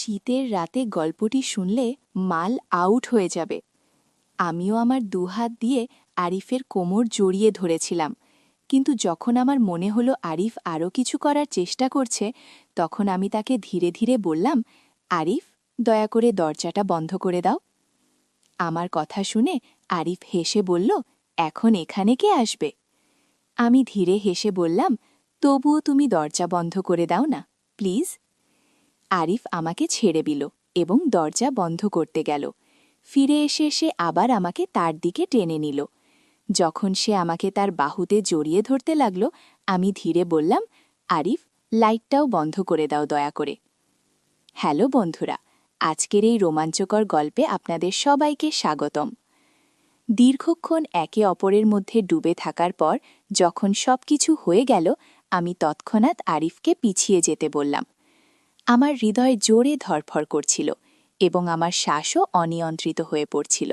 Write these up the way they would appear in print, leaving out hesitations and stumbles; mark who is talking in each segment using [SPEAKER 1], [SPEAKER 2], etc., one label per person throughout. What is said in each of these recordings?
[SPEAKER 1] শীতের রাতে গল্পটি শুনলে মাল আউট হয়ে যাবে। আমিও আমার দুহাত দিয়ে আরিফের কোমর জড়িয়ে ধরেছিলাম, কিন্তু যখন আমার মনে হলো আরিফ আরও কিছু করার চেষ্টা করছে, তখন আমি তাকে ধীরে ধীরে বললাম, আরিফ, দয়া করে দরজাটা বন্ধ করে দাও। আমার কথা শুনে আরিফ হেসে বলল, এখন এখানে কে আসবে? আমি ধীরে হেসে বললাম, তবুও তুমি দরজা বন্ধ করে দাও না, প্লিজ। আরিফ আমাকে ছেড়ে দিল এবং দরজা বন্ধ করতে গেল। ফিরে এসে সে আবার আমাকে তার দিকে টেনে নিল। যখন সে আমাকে তার বাহুতে জড়িয়ে ধরতে লাগল, আমি ধীরে বললাম, আরিফ, লাইটটাও বন্ধ করে দাও দয়া করে। হ্যালো বন্ধুরা, আজকের এই রোমাঞ্চকর গল্পে আপনাদের সবাইকে স্বাগতম। দীর্ঘক্ষণ একে অপরের মধ্যে ডুবে থাকার পর যখন সবকিছু হয়ে গেল, আমি তৎক্ষণাৎ আরিফকে পিছিয়ে যেতে বললাম। আমার হৃদয় জোরে ধড়ফড় করছিল এবং আমার শ্বাসও অনিয়ন্ত্রিত হয়ে পড়ছিল।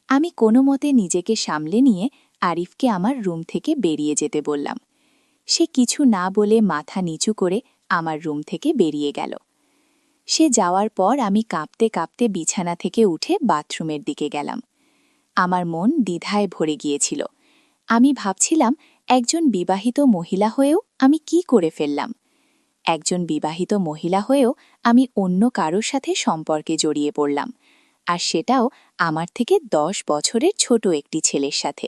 [SPEAKER 1] আমি কোনো মতে নিজেকে সামলে নিয়ে আরিফকে আমার রুম থেকে বেরিয়ে যেতে বললাম। সে কিছু না বলে মাথা নিচু করে আমার রুম থেকে বেরিয়ে গেল। সে যাওয়ার পর আমি কাঁপতে কাঁপতে বিছানা থেকে উঠে বাথরুমের দিকে গেলাম। আমার মন দ্বিধায় ভরে গিয়েছিল। আমি ভাবছিলাম, একজন বিবাহিত মহিলা হয়েও আমি কি করে ফেললাম? একজন বিবাহিত মহিলা হয়েও আমি অন্য কারোর সাথে সম্পর্কে জড়িয়ে পড়লাম, আর সেটাও আমার থেকে 10 বছরের ছোট একটি ছেলের সাথে।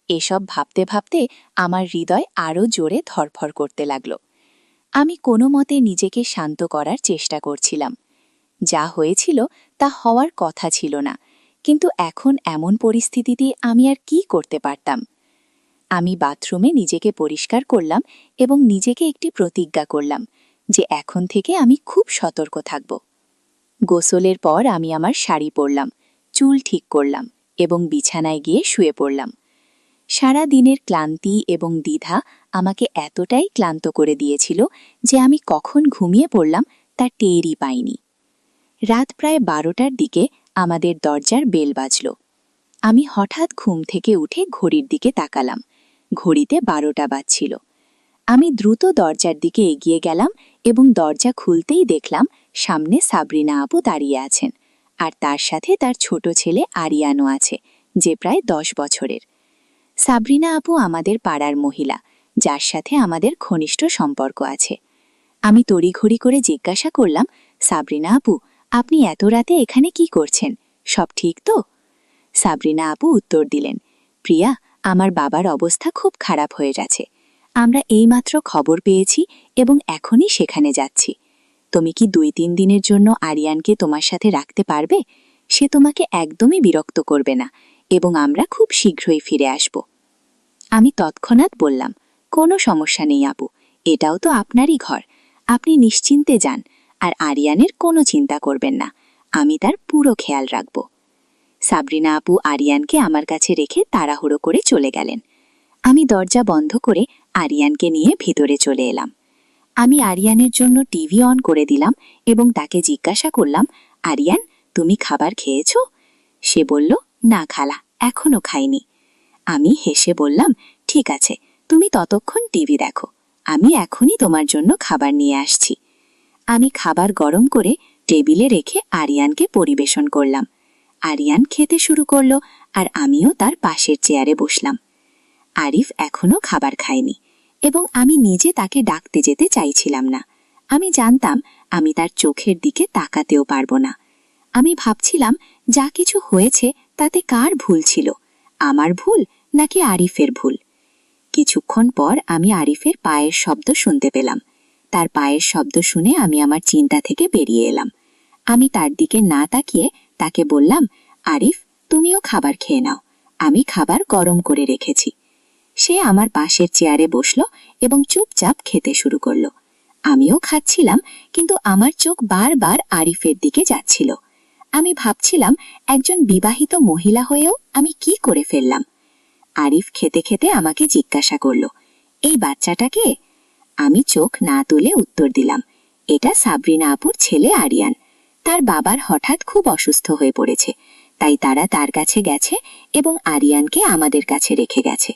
[SPEAKER 1] এসব ভাবতে ভাবতে আমার হৃদয় আরও জোরে ধড়ফড় করতে লাগল। আমি কোনো মতে নিজেকে শান্ত করার চেষ্টা করছিলাম। যা হয়েছিল তা হওয়ার কথা ছিল না, কিন্তু এখন এমন পরিস্থিতিতে আমি আর কি করতে পারতাম? আমি বাথরুমে নিজেকে পরিষ্কার করলাম এবং নিজেকে একটি প্রতিজ্ঞা করলাম যে এখন থেকে আমি খুব সতর্ক থাকব। গোসলের পর আমি আমার শাড়ি পরলাম, চুল ঠিক করলাম এবং বিছানায় গিয়ে শুয়ে পড়লাম। সারা দিনের ক্লান্তি এবং দ্বিধা আমাকে এতটাই ক্লান্ত করে দিয়েছিল যে আমি কখন ঘুমিয়ে পড়লাম তা টেরই পাইনি। রাত প্রায় 12টার দিকে আমাদের দরজার বেল বাজল। আমি হঠাৎ ঘুম থেকে উঠে ঘড়ির দিকে তাকালাম। ঘড়িতে 12টা বাজছিল। আমি দ্রুত দরজার দিকে এগিয়ে গেলাম এবং দরজা খুলতেই দেখলাম সামনে সাবরিনা আপু দাঁড়িয়ে আছেন, আর তার সাথে তার ছোট ছেলে আরিয়ানও আছে, যে প্রায় 10 বছরের। সাবরিনা আপু আমাদের পাড়ার মহিলা, যার সাথে আমাদের ঘনিষ্ঠ সম্পর্ক আছে। আমি তড়িঘড়ি করে জিজ্ঞাসা করলাম, সাবরিনা আপু, আপনি এত রাতে এখানে কি করছেন? সব ঠিক তো? সাবরিনা আপু উত্তর দিলেন, প্রিয়া, আমার বাবার অবস্থা খুব খারাপ হয়ে গেছে। আমরা এইমাত্র খবর পেয়েছি এবং এখনই সেখানে যাচ্ছি। তুমি কি 2-3 দিনের জন্য আরিয়ানকে তোমার সাথে রাখতে পারবে? সে তোমাকে একদমই বিরক্ত করবে না এবং আমরা খুব শীঘ্রই ফিরে আসব। আমি তৎক্ষণাৎ বললাম, কোনো সমস্যা নেই আপু, এটাও তো আপনারই ঘর। আপনি নিশ্চিন্তে যান, আর আরিয়ানের কোনো চিন্তা করবেন না। আমি তার পুরো খেয়াল রাখব। সাবরিনা আপু আরিয়ানকে আমার কাছে রেখে তাড়াহুড়ো করে চলে গেলেন। আমি দরজা বন্ধ করে আরিয়ানকে নিয়ে ভিতরে চলে এলাম। আমি আরিয়ানের জন্য টিভি অন করে দিলাম এবং তাকে জিজ্ঞাসা করলাম, আরিয়ান, তুমি খাবার খেয়েছ? সে বলল, না খালা, এখনো খাইনি। আমি হেসে বললাম, ঠিক আছে, তুমি ততক্ষণ টিভি দেখো, আমি এখনই তোমার জন্য খাবার নিয়ে আসছি। আমি খাবার গরম করে টেবিলে রেখে আরিয়ানকে পরিবেশন করলাম। আরিয়ান খেতে শুরু করল, আর আমিও তার পাশের চেয়ারে বসলাম। আরিফ এখনো খাবার খায়নি এবং আমি নিজে তাকে ডাকতে যেতে চাইছিলাম না। আমি জানতাম আমি তার চোখের দিকে তাকাতেও পারবো না। আমি ভাবছিলাম, যা কিছু হয়েছে তাতে কার ভুল ছিল, আমার ভুল নাকি আরিফের ভুল? কিছুক্ষণ পর আমি আরিফের পায়ের শব্দ শুনতে পেলাম। তার পায়ের শব্দ শুনে আমি আমার চিন্তা থেকে বেরিয়ে এলাম। আমি তার দিকে না তাকিয়ে তাকে বললাম, আরিফ, তুমিও খাবার খেয়ে নাও, আমি খাবার গরম করে রেখেছি। সে আমার পাশের চেয়ারে বসল এবং চুপচাপ খেতে শুরু করল। আমিও খাচ্ছিলাম, কিন্তু আমার চোখ বারবার আরিফের দিকে যাচ্ছিল। আমি ভাবছিলাম, একজন বিবাহিত মহিলা হয়েও আমি কি করে ফেললাম? আরিফ খেতে খেতে আমাকে জিজ্ঞাসা করল, এই বাচ্চাটা কে? আমি চোখ না তুলে উত্তর দিলাম, এটা সাবরিনা আপুর ছেলে আরিয়ান। তার বাবার হঠাৎ খুব অসুস্থ হয়ে পড়েছে, তাই তারা তার কাছে গেছে এবং আরিয়ানকে আমাদের কাছে রেখে গেছে।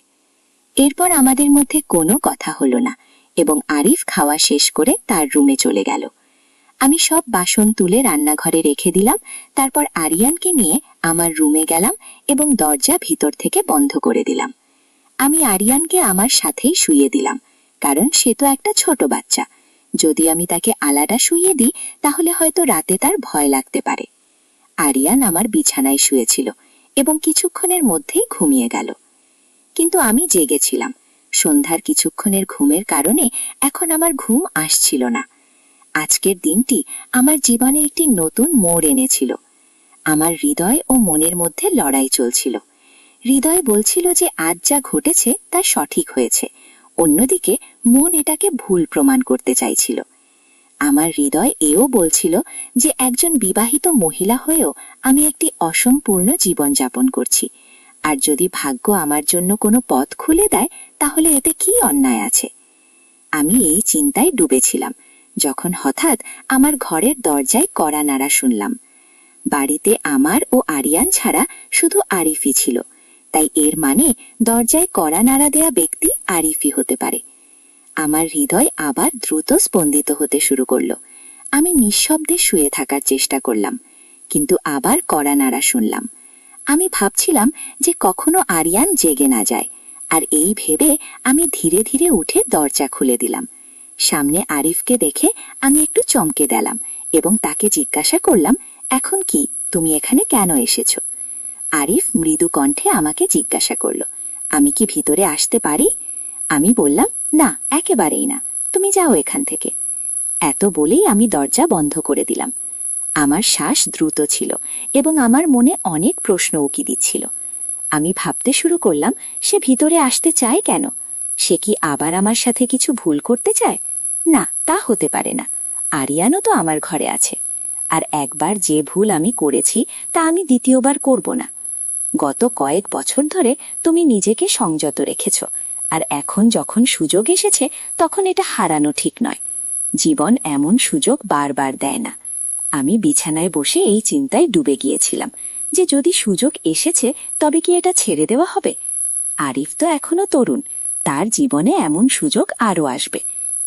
[SPEAKER 1] এরপর আমাদের মধ্যে কোনো কথা হলো না এবং আরিফ খাওয়া শেষ করে তার রুমে চলে গেল। আমি সব বাসন তুলে রান্নাঘরে রেখে দিলাম। তারপর আরিয়ানকে নিয়ে আমার রুমে গেলাম এবং দরজা ভিতর থেকে বন্ধ করে দিলাম। আমি আরিয়ানকে আমার সাথেই শুইয়ে দিলাম, কারণ সে তো একটা ছোট বাচ্চা। যদি আমি তাকে আলাদা শুইয়ে দিই তাহলে হয়তো রাতে তার ভয় লাগতে পারে। আরিয়ান আমার বিছানায় শুয়েছিল এবং কিছুক্ষণের মধ্যেই ঘুমিয়ে গেল। কিন্তু আমি জেগেছিলাম। সন্ধ্যার কিছুক্ষণের ঘুমের কারণে এখন আমার ঘুম আসছিল না। আজকের দিনটি আমার জীবনে একটি নতুন মোড় এনেছিল। আমার হৃদয় ও মনের মধ্যে লড়াই চলছিল। হৃদয় বলছিল যে আজ যা ঘটেছে তা সঠিক হয়েছে, অন্যদিকে মন এটাকে ভুল প্রমাণ করতে চাইছিল। আমার হৃদয় এও বলছিল যে একজন বিবাহিত মহিলা হয়েও আমি একটি অসম্পূর্ণ জীবনযাপন করছি, আর যদি ভাগ্য আমার জন্য কোনো পথ খুলে দেয় তাহলে এতে কি অন্যায় আছে। আমি এই চিন্তায় ডুবেছিলাম যখন হঠাৎ আমার ঘরের দরজায় কড়া নাড়া শুনলাম। বাড়িতে আমার ও আরিয়ান ছাড়া শুধু আরিফই ছিল, তাই এর মানে দরজায় কড়া নাড়া দেয়া ব্যক্তি আরিফই হতে পারে। আমার হৃদয় আবার দ্রুত স্পন্দিত হতে শুরু করলো। আমি নিঃশব্দে শুয়ে থাকার চেষ্টা করলাম, কিন্তু আবার কড়া নাড়া শুনলাম। আমি ভাবছিলাম যে কখনো আরিয়ান জেগে না যায়, আর এই ভেবে আমি ধীরে ধীরে উঠে দরজা খুলে দিলাম। সামনে আরিফকে দেখে আমি একটু চমকে দিলাম এবং তাকে জিজ্ঞাসা করলাম, এখন কি, তুমি এখানে কেন এসেছো? আরিফ মৃদু কণ্ঠে আমাকে জিজ্ঞাসা করলো, আমি কি ভিতরে আসতে পারি? আমি বললাম, না, একেবারেই না, তুমি যাও এখান থেকে। এত বলেই আমি দরজা বন্ধ করে দিলাম। আমার শ্বাস দ্রুত ছিল এবং আমার মনে অনেক প্রশ্ন উকি দিচ্ছিল। আমি ভাবতে শুরু করলাম, সে ভিতরে আসতে চায় কেন? সে কি আবার আমার সাথে কিছু ভুল করতে চায়? না, তা হতে পারে না। আরিয়ানও তো আমার ঘরে আছে, আর একবার যে ভুল আমি করেছি তা আমি দ্বিতীয়বার করব না। গত কয়েক বছর ধরে তুমি নিজেকে সংযত রেখেছ, আর এখন যখন সুযোগ এসেছে তখন এটা হারানো ঠিক নয়। জীবন এমন সুযোগ বারবার দেয় না। আমি বিছানায় বসে এই চিন্তায় ডুবে গিয়েছিলাম যে যদি সুযোগ এসেছে তবে কি এটা ছেড়ে দেওয়া হবে? আরিফ তো এখনো তরুণ, তার জীবনে এমন সুযোগ আরও আসবে,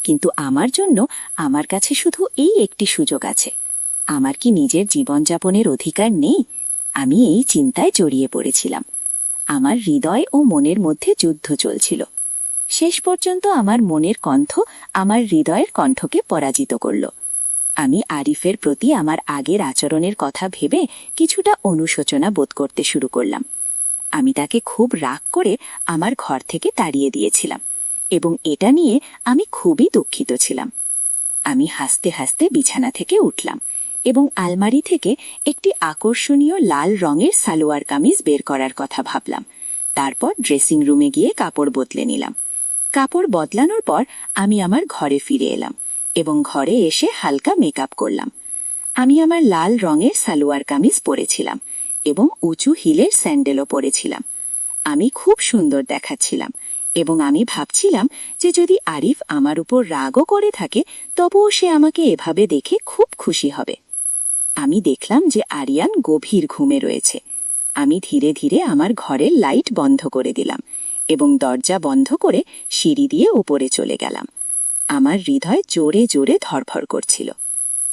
[SPEAKER 1] কিন্তু আমার জন্য আমার কাছে শুধু এই একটি সুযোগ আছে। আমার কি নিজের জীবনযাপনের অধিকার নেই? আমি এই চিন্তায় জড়িয়ে পড়েছিলাম। আমার হৃদয় ও মনের মধ্যে যুদ্ধ চলছিল। শেষ পর্যন্ত আমার মনের কণ্ঠ আমার হৃদয়ের কণ্ঠকে পরাজিত করল। আমি আরিফের প্রতি আমার আগের আচরণের কথা ভেবে কিছুটা অনুশোচনা বোধ করতে শুরু করলাম। আমি তাকে খুব রাগ করে আমার ঘর থেকে তাড়িয়ে দিয়েছিলাম এবং এটা নিয়ে আমি খুবই দুঃখিত ছিলাম। আমি হাসতে হাসতে বিছানা থেকে উঠলাম এবং আলমারি থেকে একটি আকর্ষণীয় লাল রঙের সালোয়ার কামিজ বের করার কথা ভাবলাম। তারপর ড্রেসিং রুমে গিয়ে কাপড় বদলে নিলাম। কাপড় বদলানোর পর আমি আমার ঘরে ফিরে এলাম এবং ঘরে এসে হালকা মেকআপ করলাম। আমি আমার লাল রঙের সালোয়ার কামিজ পরেছিলাম এবং উঁচু হিলের স্যান্ডেলও পরেছিলাম। আমি খুব সুন্দর দেখাচ্ছিলাম এবং আমি ভাবছিলাম যে যদি আরিফ আমার উপর রাগও করে থাকে তবুও সে আমাকে এভাবে দেখে খুব খুশি হবে। আমি দেখলাম যে আরিয়ান গভীর ঘুমে রয়েছে। আমি ধীরে ধীরে আমার ঘরের লাইট বন্ধ করে দিলাম এবং দরজা বন্ধ করে সিঁড়ি দিয়ে উপরে চলে গেলাম। আমার হৃদয় জোরে জোরে ধড়ফড় করছিল।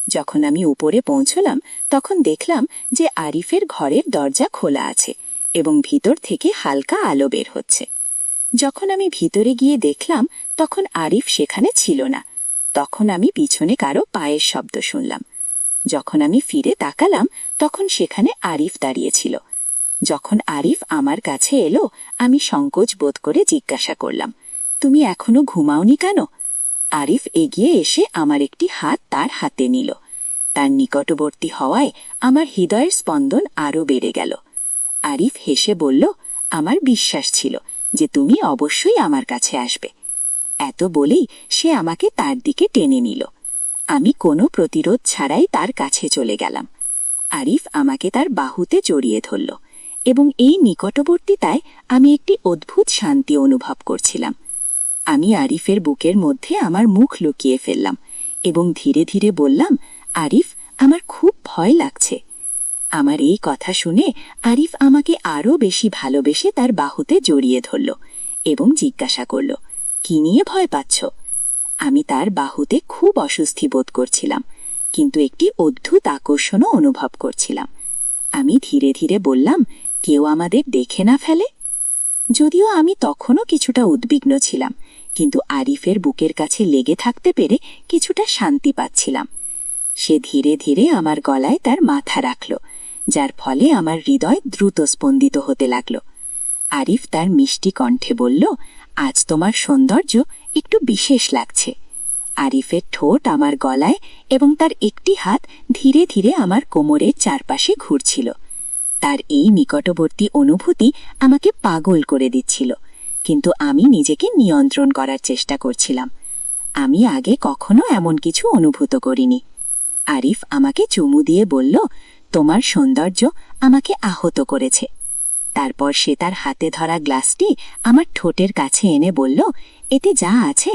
[SPEAKER 1] যখন আমি উপরে পৌঁছলাম তখন দেখলাম যে আরিফের ঘরের দরজা খোলা আছে এবং ভিতর থেকে হালকা আলো বের হচ্ছে। যখন আমি ভিতরে গিয়ে দেখলাম তখন আরিফ সেখানে ছিল না। তখন আমি পিছনে কারো পায়ের শব্দ শুনলাম। যখন আমি ফিরে তাকালাম তখন সেখানে আরিফ দাঁড়িয়েছিল। যখন আরিফ আমার কাছে এলো আমি সংকোচ বোধ করে জিজ্ঞাসা করলাম, তুমি এখনো ঘুমাওনি কেন? আরিফ এগিয়ে এসে আমার একটি হাত তার হাতে নিল। তার নিকটবর্তী হওয়ায় আমার হৃদয়ের স্পন্দন আরও বেড়ে গেল। আরিফ হেসে বলল, আমার বিশ্বাস ছিল যে তুমি অবশ্যই আমার কাছে আসবে। এত বলেই সে আমাকে তার দিকে টেনে নিল। আমি কোনো প্রতিরোধ ছাড়াই তার কাছে চলে গেলাম। আরিফ আমাকে তার বাহুতে জড়িয়ে ধরল এবং এই নিকটবর্তীতায় আমি একটি অদ্ভুত শান্তি অনুভব করছিলাম। আমি আরিফের বুকের মধ্যে আমার মুখ লুকিয়ে ফেললাম এবং ধীরে ধীরে বললাম, আরিফ, আমার খুব ভয় লাগছে। আমার এই কথা শুনে আরিফ আমাকে আরও বেশি ভালোবেসে তার বাহুতে জড়িয়ে ধরল এবং জিজ্ঞাসা করল, কি নিয়ে ভয় পাচ্ছ? আমি তার বাহুতে খুব অস্বস্তি বোধ করছিলাম,
[SPEAKER 2] কিন্তু একটি অদ্ভুত আকর্ষণও অনুভব করছিলাম। আমি ধীরে ধীরে বললাম, কেউ আমাদের দেখে না ফেলে? যদিও আমি তখনও কিছুটা উদ্বিগ্ন ছিলাম, কিন্তু আরিফের বুকের কাছে লেগে থাকতে পেরে কিছুটা শান্তি পাচ্ছিলাম। সে ধীরে ধীরে আমার গলায় তার মাথা রাখল, যার ফলে আমার হৃদয় দ্রুত স্পন্দিত হতে লাগল। আরিফ তার মিষ্টি কণ্ঠে বলল, আজ তোমার সৌন্দর্য একটু বিশেষ লাগছে। আরিফের ঠোঁট আমার গলায় এবং তার একটি হাত ধীরে ধীরে আমার কোমরের চারপাশে ঘুরছিল। তার এই নিকটবর্তী অনুভূতি আমাকে পাগল করে দিচ্ছিল, কিন্তু আমি নিজেকে নিয়ন্ত্রণ করার চেষ্টা করছিলাম। আমি আগে কখনো এমন কিছু অনুভূত করিনি। আরিফ আমাকে চুমু দিয়ে বলল, তোমার সৌন্দর্য আমাকে আহত করেছে। তারপর সে তার হাতে ধরা গ্লাসটি আমার ঠোঁটের কাছে এনে বলল, এতে যা আছে